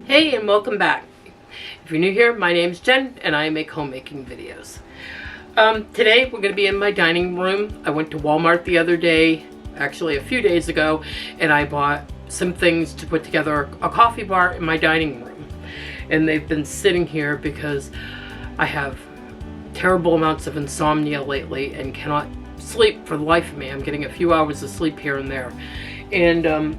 Hey, and welcome back. If you're new here, my name's Jen and I make homemaking videos. Today we're going to be in my dining room. I went to Walmart the other day, actually a few days ago, and I bought some things to put together a coffee bar in my dining room. And they've been sitting here because I have terrible amounts of insomnia lately and cannot sleep for the life of me. I'm getting a few hours of sleep here and there. And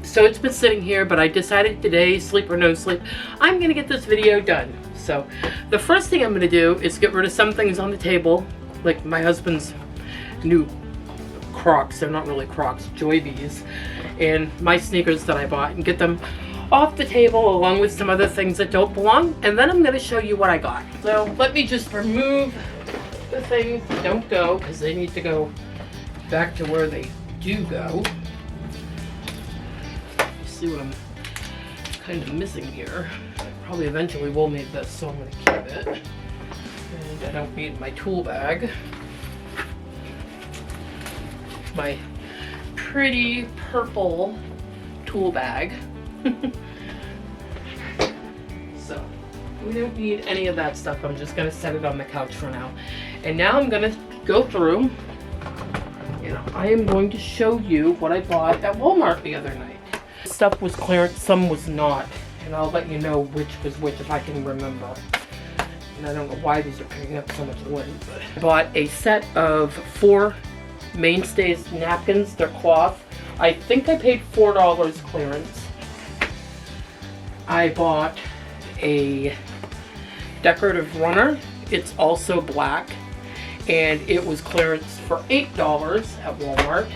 so it's been sitting here, but I decided today, sleep or no sleep, I'm going to get this video done. So the first thing I'm going to do is get rid of some things on the table, like my husband's new Crocs. They're not really Crocs, Joybees, and my sneakers that I bought, and get them off the table along with some other things that don't belong. And then I'm going to show you what I got. So let me just remove the things that don't go, because they need to go back to where they do go. See what I'm kind of missing here. Probably eventually will need this, so I'm going to keep it. And I don't need my tool bag. My pretty purple tool bag. So we don't need any of that stuff. I'm just going to set it on the couch for now. And now I'm going to go through and I am going to show you what I bought at Walmart the other night. Stuff was clearance, some was not, and I'll let you know which was which if I can remember. And I don't know why these are picking up so much lint, but I bought a set of 4 Mainstays napkins. They're cloth. I think I paid $4 clearance. I bought a decorative runner. It's also black, and it was clearance for $8 at Walmart.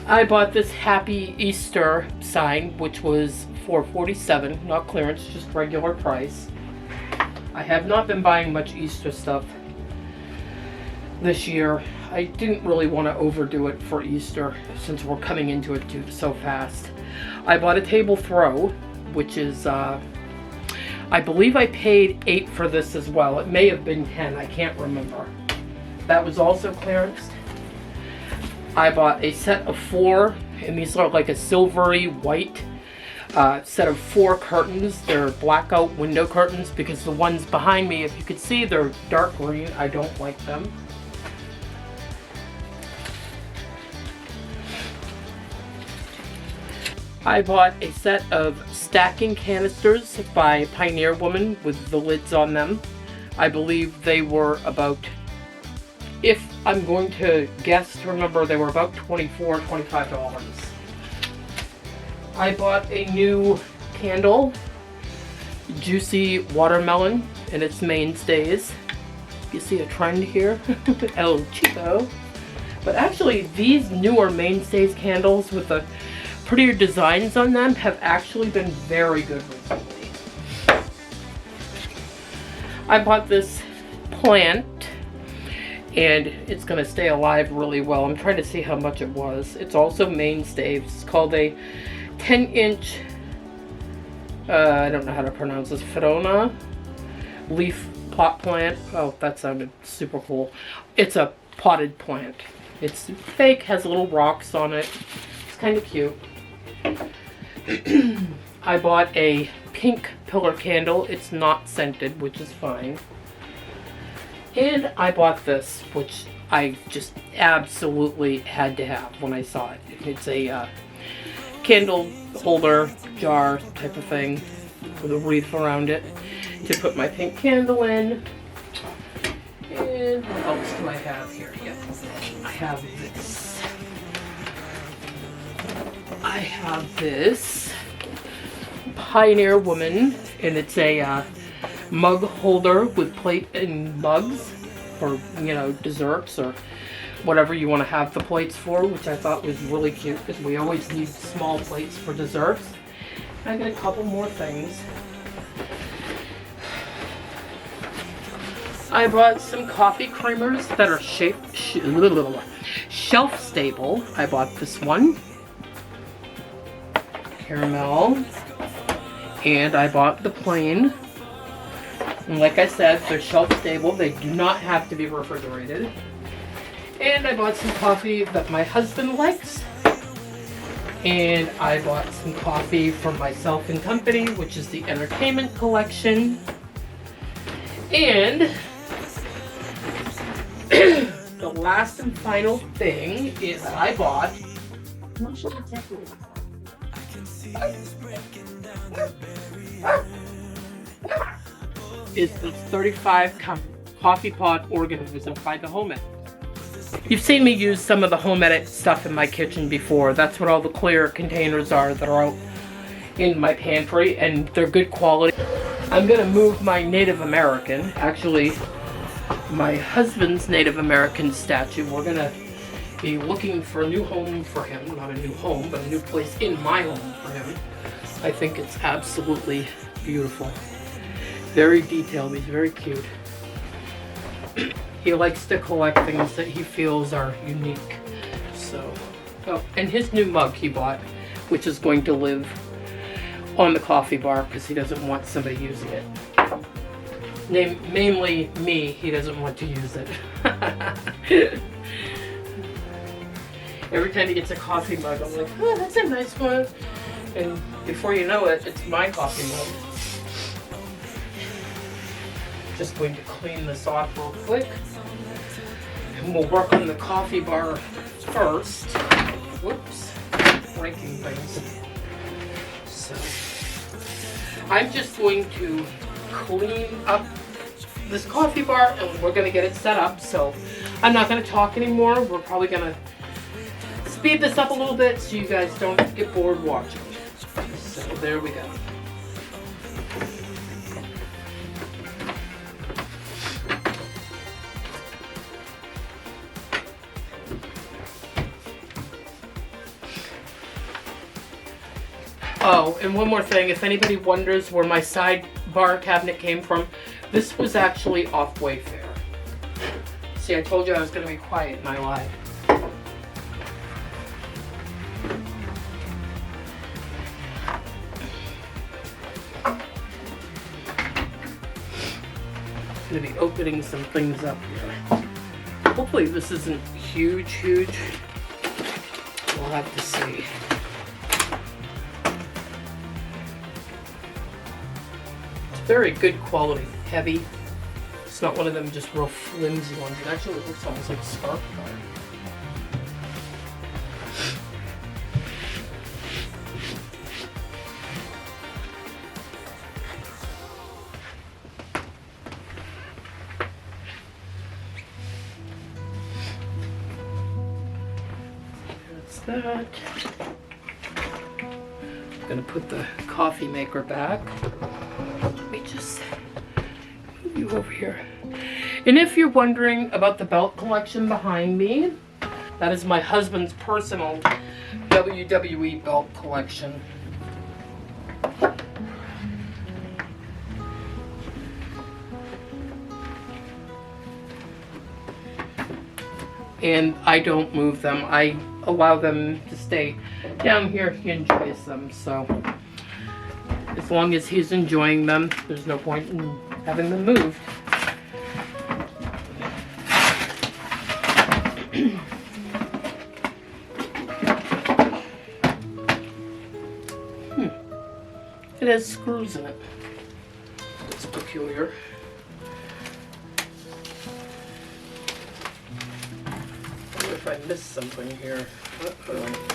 I bought this Happy Easter sign, which was $4.47, not clearance, just regular price. I have not been buying much Easter stuff this year. I didn't really want to overdo it for Easter since we're coming into it so fast. I bought a table throw, which is, I believe I paid $8 for this as well. It may have been $10, I can't remember. That was also clearance. I bought a set of 4, and these are like a silvery white set of 4 curtains. They're blackout window curtains because the ones behind me, if you could see, they're dark green. I don't like them. I bought a set of stacking canisters by Pioneer Woman with the lids on them. I believe they were about, if I'm going to guess to remember, they were about $24, $25. I bought a new candle, Juicy Watermelon, and its Mainstays. You see a trend here, El Chico. But actually, these newer Mainstays candles with the prettier designs on them have actually been very good recently. I bought this plant, and it's going to stay alive really well. I'm trying to see how much it was. It's also Mainstays. It's called a 10-inch, I don't know how to pronounce this, Fedona leaf pot plant. Oh, that sounded super cool. It's a potted plant. It's fake, has little rocks on it. It's kind of cute. I bought a pink pillar candle. It's not scented, which is fine. And I bought this, which I just absolutely had to have when I saw it. It's a candle holder, jar type of thing with a wreath around it to put my pink candle in. And what else do I have here? Yeah, I have this. I have this Pioneer Woman, and it's a mug holder with plate and mugs for, desserts or whatever you want to have the plates for, which I thought was really cute because we always need small plates for desserts. I got a couple more things. I bought some coffee creamers that are shelf stable. I bought this one, caramel, and I bought the plain. And like I said, they're shelf stable. They do not have to be refrigerated. And I bought some coffee that my husband likes. And I bought some coffee for myself and company, which is the entertainment collection. And the last and final thing is that I bought is the 35 coffee pot organism by the Home Edit. You've seen me use some of the Home Edit stuff in my kitchen before. That's what all the clear containers are that are out in my pantry, and they're good quality. I'm gonna move my Native American, actually my husband's Native American statue. We're gonna be looking for a new home for him. Not a new home, but a new place in my home for him. I think it's absolutely beautiful. Very detailed, he's very cute. He likes to collect things that he feels are unique. So, oh, and his new mug he bought, which is going to live on the coffee bar because he doesn't want somebody using it. Mainly me, he doesn't want to use it. Every time he gets a coffee mug, I'm like, oh, that's a nice one. And before you know it, it's my coffee mug. Just going to clean this off real quick. And we'll work on the coffee bar first. Whoops, breaking things. So, I'm just going to clean up this coffee bar and we're gonna get it set up. So, I'm not gonna talk anymore. We're probably gonna speed this up a little bit so you guys don't get bored watching. So, there we go. Oh, and one more thing, if anybody wonders where my sidebar cabinet came from, this was actually off Wayfair. See, I told you I was going to be quiet and I lied. I'm going to be opening some things up here. Hopefully this isn't huge. We'll have to see. Very good quality, heavy. It's not one of them just real flimsy ones. It actually looks almost like scarf yarn. That's that. I'm gonna put the coffee maker back. Let me just move you over here. And if you're wondering about the belt collection behind me, that is my husband's personal WWE belt collection. And I don't move them. I allow them to stay down here. He enjoys them, so as long as he's enjoying them, there's no point in having them moved. It has screws in it. It's peculiar. I wonder if I missed something here. Uh-oh.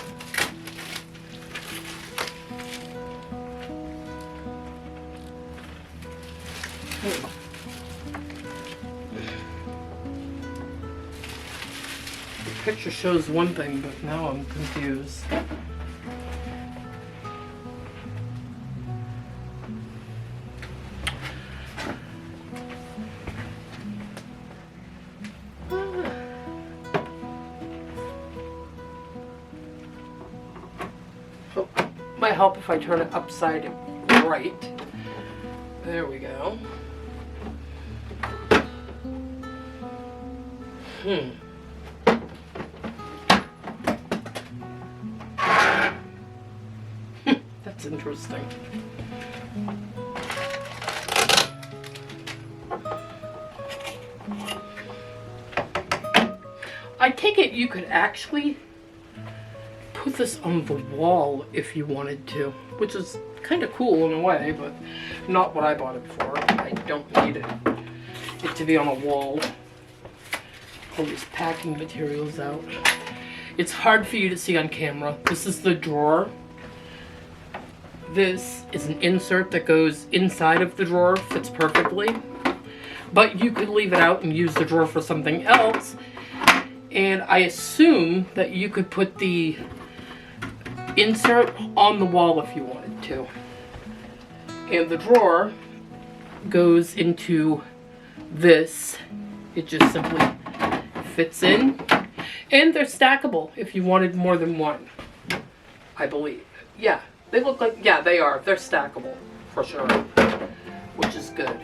The picture shows one thing, but now I'm confused. Oh, might help if I turn it upside right. There we go. That's interesting. I take it you could actually put move this on the wall if you wanted to, which is kind of cool in a way, but not what I bought it for. I don't need it to be on a wall. All these packing materials out. It's hard for you to see on camera. This is the drawer. This is an insert that goes inside of the drawer, fits perfectly. But you could leave it out and use the drawer for something else. And I assume that you could put the insert on the wall if you wanted to. And the drawer goes into this. It just simply fits in. And they're stackable if you wanted more than one, I believe. Yeah, they look like, yeah, they are. They're stackable for sure, which is good.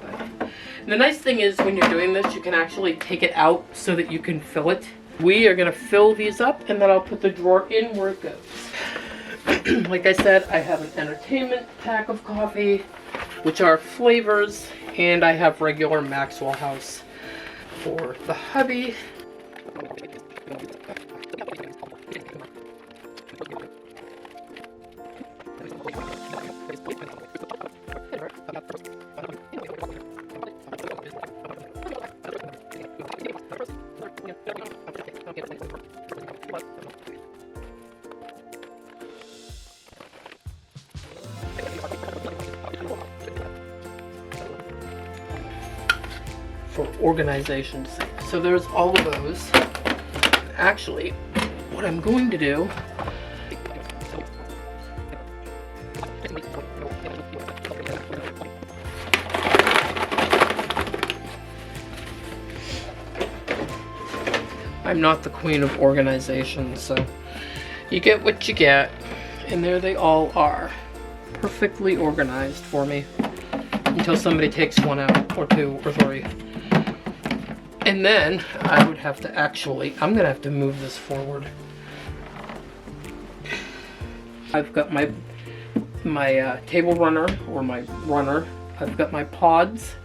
But the nice thing is when you're doing this, you can actually take it out so that you can fill it. We are going to fill these up and then I'll put the drawer in where it goes. Like I said, I have an entertainment pack of coffee, which are flavors, and I have regular Maxwell House for the hubby. For organization's sake. So there's all of those. Actually, what I'm going to do I'm not the queen of organization, so you get what you get, and there they all are, perfectly organized for me until somebody takes one out, or two, or three. And then I would have to actually, I'm gonna have to move this forward. I've got my table runner, or my runner. I've got my pods,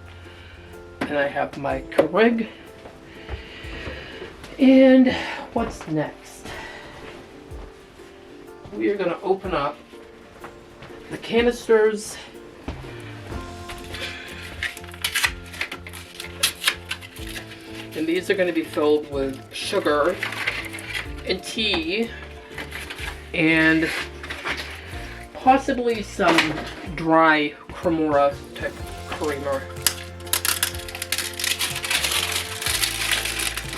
and I have my Keurig. And what's next? We are gonna open up the canisters. And these are going to be filled with sugar and tea and possibly some dry Cremora type creamer.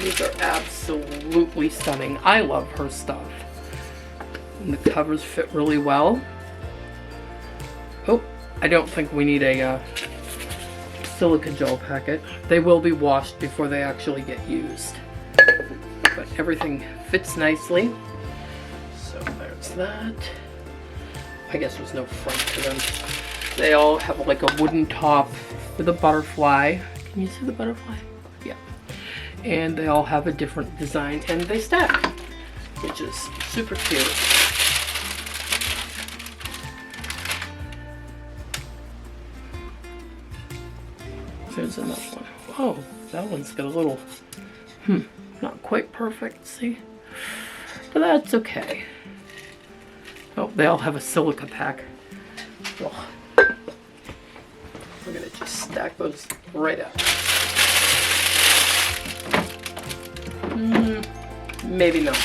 These are absolutely stunning. I love her stuff. And the covers fit really well. Oh, I don't think we need a silica gel packet. They will be washed before they actually get used. But everything fits nicely. So there's that. I guess there's no front to them. They all have like a wooden top with a butterfly. Can you see the butterfly? Yeah. And they all have a different design and they stack, which is super cute. There's another one. Oh, that one's got a little, not quite perfect, see? But that's okay. Oh, they all have a silica pack. Ugh. We're gonna just stack those right up. Maybe not.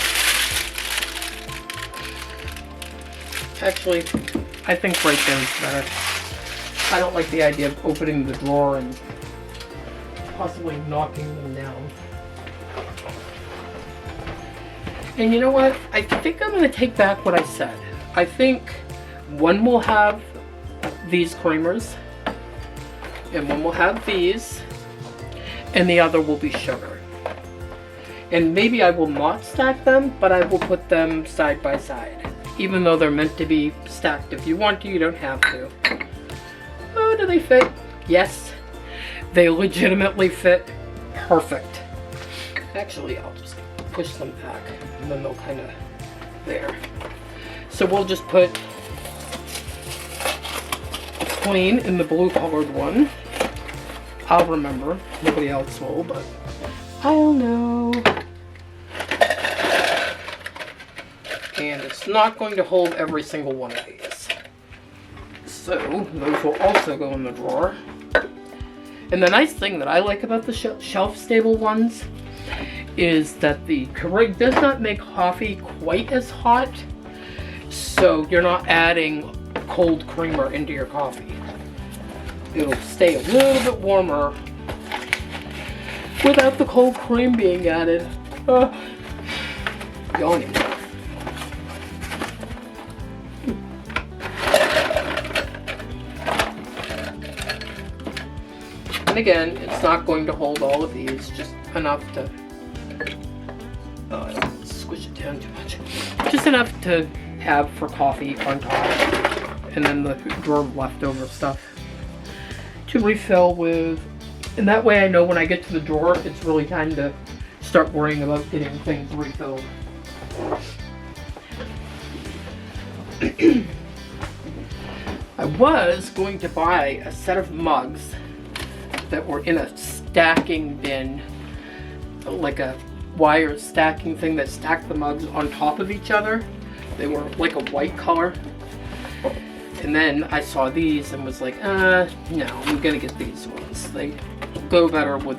Actually, I think right there is better. I don't like the idea of opening the drawer and possibly knocking them down. And you know what? I think I'm going to take back what I said. I think one will have these creamers, and one will have these, and the other will be sugar. And maybe I will not stack them, but I will put them side by side. Even though they're meant to be stacked. If you want to, you don't have to. Oh, do they fit? Yes. They legitimately fit perfect. Actually, I'll just push them back and then they'll kind of there. So we'll just put a plain in the blue colored one. I'll remember. Nobody else will, but I'll know. And and it's not going to hold every single one of these. So those will also go in the drawer. And the nice thing that I like about the shelf-stable ones is that the Keurig does not make coffee quite as hot, so you're not adding cold creamer into your coffee. It'll stay a little bit warmer without the cold cream being added. Yawning. And again, it's not going to hold all of these, just enough to, I don't squish it down too much. Just enough to have for coffee on top, and then the drawer of leftover stuff to refill with. And that way I know when I get to the drawer, it's really time to start worrying about getting things refilled. I was going to buy a set of mugs that were in a stacking bin, like a wire stacking thing that stacked the mugs on top of each other. They were like a white color. And then I saw these and was like, no, I'm gonna get these ones. They go better with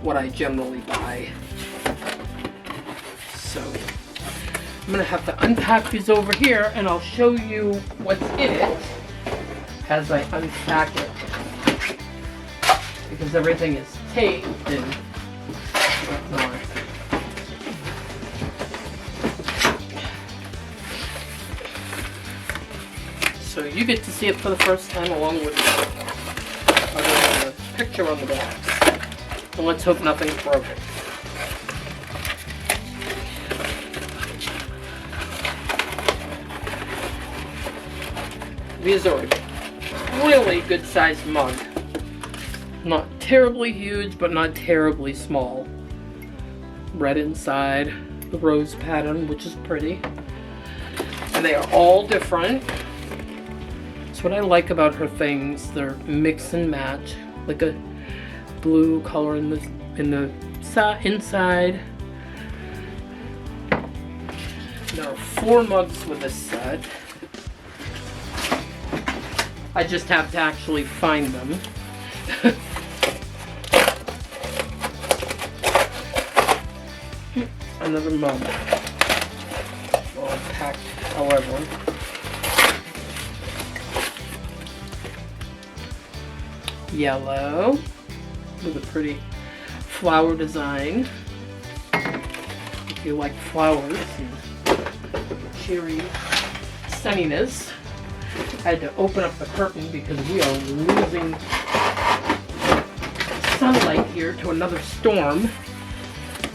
what I generally buy. So I'm gonna have to unpack these over here, and I'll show you what's in it as I unpack it, because everything is taped and whatnot. So you get to see it for the first time along with the picture on the box. And let's hope nothing's broken. These are a really good sized mug. Not terribly huge, but not terribly small. Red inside, the rose pattern, which is pretty. And they are all different. That's what I like about her things. They're mix and match, like a blue color in the inside. There are 4 mugs with this set. I just have to actually find them. Another mug. All packed, however. Yellow with a pretty flower design. If you like flowers and cheery sunniness. I had to open up the curtain because we are losing sunlight here to another storm.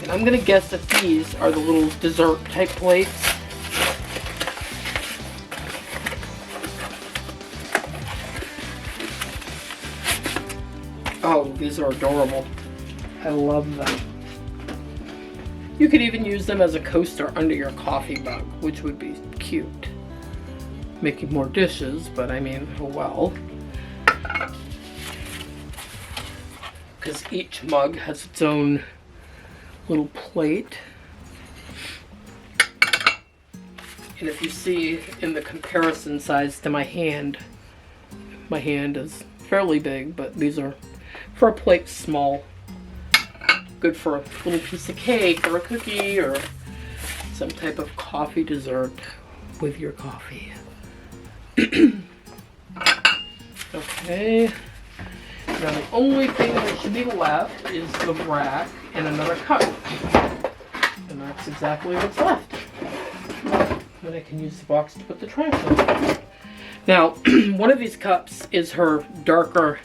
And I'm gonna guess that these are the little dessert type plates. Oh, these are adorable. I love them. You could even use them as a coaster under your coffee mug, which would be cute. Making more dishes, but I mean, oh well. Because each mug has its own little plate. And if you see in the comparison size to my hand is fairly big, but these are for a plate small. Good for a little piece of cake or a cookie or some type of coffee dessert with your coffee. Okay. Now the only thing that should be left is the rack and another cup. And that's exactly what's left. Then I can use the box to put the trash in. Now, one of these cups is her darker,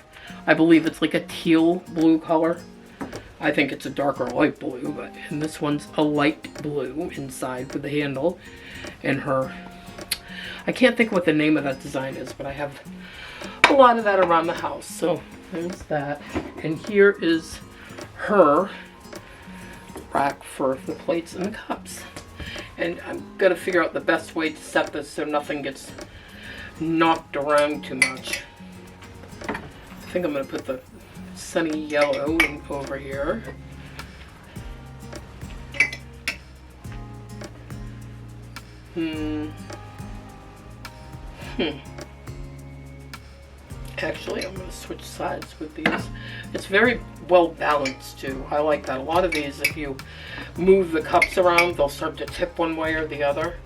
I believe it's like a teal blue color. I think it's a darker light blue, but and this one's a light blue inside with the handle. And her, I can't think what the name of that design is, but I have a lot of that around the house. So there's that. And here is her rack for the plates and the cups. And I'm gonna figure out the best way to set this so nothing gets knocked around too much. I think I'm gonna put the sunny yellow over here. Actually, I'm going to switch sides with these. It's very well balanced too. I like that. A lot of these, if you move the cups around, they'll start to tip one way or the other.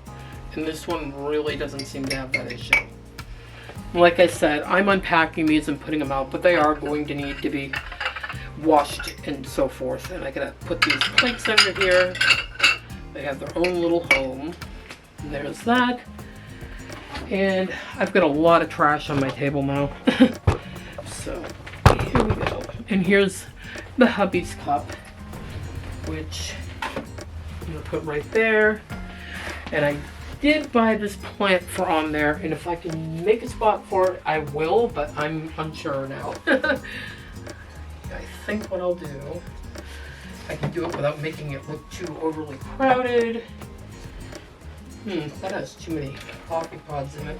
And this one really doesn't seem to have that issue. Like I said, I'm unpacking these and putting them out, but they are going to need to be washed and so forth. And I gotta put these plates under here. They have their own little home. And there's that. And I've got a lot of trash on my table now. So here we go. And here's the hubby's cup, which I'm gonna put right there. And I did buy this plant for on there, and if I can make a spot for it, I will, but I'm unsure now. I think what I'll do, I can do it without making it look too overly crowded. That has too many coffee pods in it.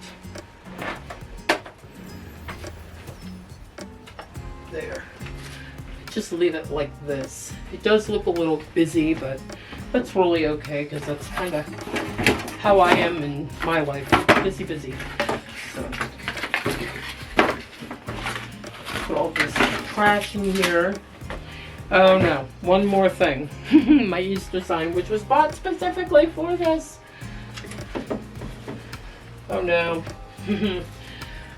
There. Just leave it like this. It does look a little busy, but that's really okay, because that's kind of how I am in my life. Busy, busy. So, put all this trash in here. Oh no, one more thing. My Easter sign, which was bought specifically for this. Oh no.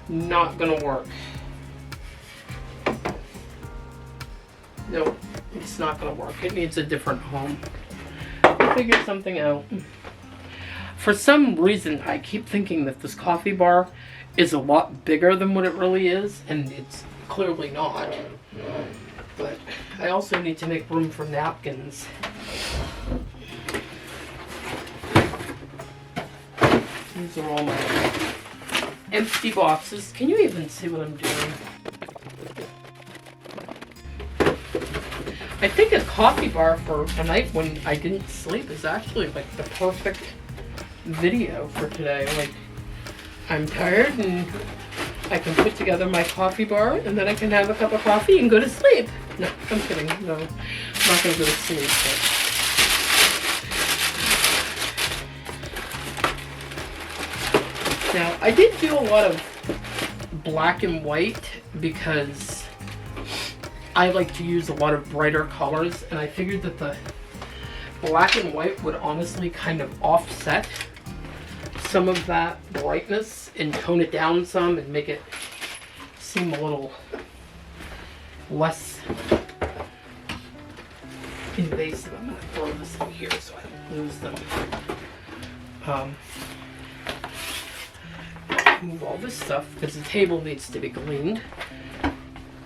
Not gonna work. Nope, it's not gonna work. It needs a different home. Figure something out. For some reason, I keep thinking that this coffee bar is a lot bigger than what it really is, and it's clearly not. But I also need to make room for napkins. These are all my empty boxes. Can you even see what I'm doing? I think a coffee bar for a night when I didn't sleep is actually like the perfect video for today. Like, I'm tired and I can put together my coffee bar and then I can have a cup of coffee and go to sleep. No, I'm kidding. No, I'm not going to go to sleep. But... Now, I did do a lot of black and white because I like to use a lot of brighter colors, and I figured that the black and white would honestly kind of offset some of that brightness and tone it down some and make it seem a little less invasive. I'm going to throw this in here so I don't lose them. Move all this stuff because the table needs to be cleaned.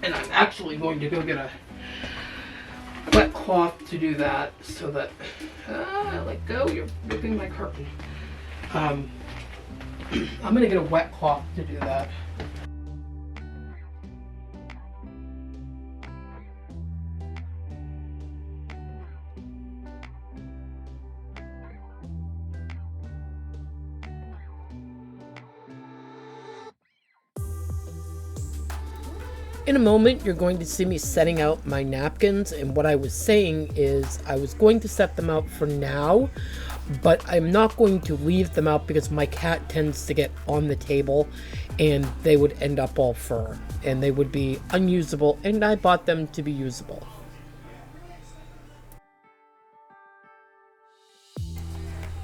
And I'm actually going to go get a wet cloth to do that so that, let go, you're ripping my curtain. I'm going to get a wet cloth to do that. In a moment, you're going to see me setting out my napkins, and what I was saying is I was going to set them out for now, but I'm not going to leave them out because my cat tends to get on the table and they would end up all fur and they would be unusable, and I bought them to be usable.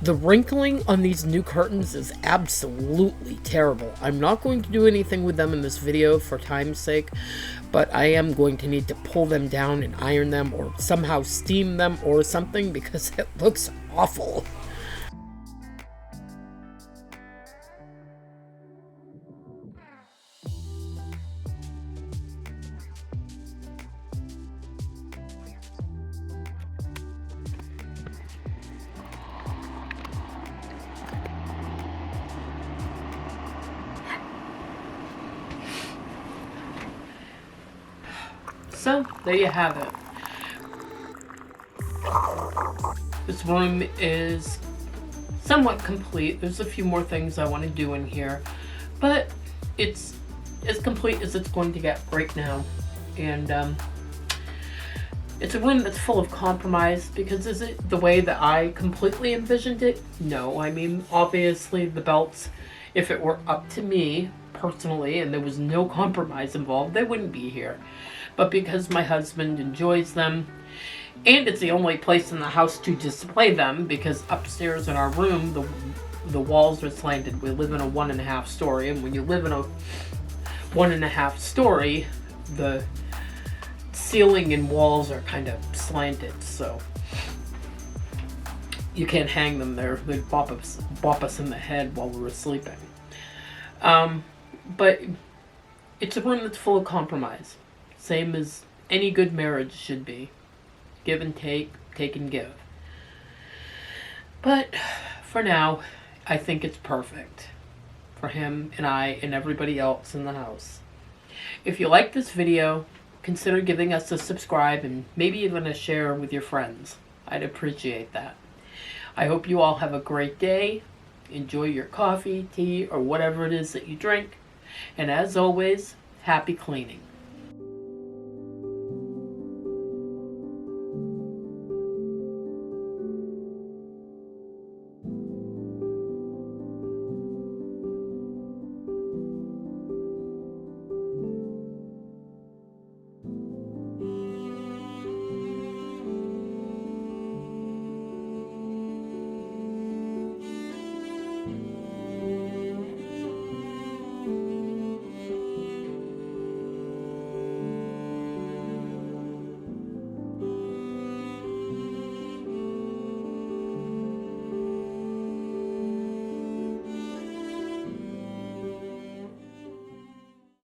The wrinkling on these new curtains is absolutely terrible. I'm not going to do anything with them in this video for time's sake, but I am going to need to pull them down and iron them or somehow steam them or something because it looks awful. So, there you have it. This room is somewhat complete. There's a few more things I want to do in here, but it's as complete as it's going to get right now. And It's a room that's full of compromise, because is it the way that I completely envisioned it? No. I mean, obviously the belts, if it were up to me personally and there was no compromise involved, they wouldn't be here. But because my husband enjoys them, and it's the only place in the house to display them, because upstairs in our room, the walls are slanted. We live in a 1.5 story, and when you live in a 1.5 story, the ceiling and walls are kind of slanted, so you can't hang them there. They'd bop us in the head while we were sleeping. But it's a room that's full of compromise, same as any good marriage should be. Give and take, take and give. But for now, I think it's perfect for him and I and everybody else in the house. If you like this video, consider giving us a subscribe and maybe even a share with your friends. I'd appreciate that. I hope you all have a great day. Enjoy your coffee, tea, or whatever it is that you drink. And as always, happy cleaning.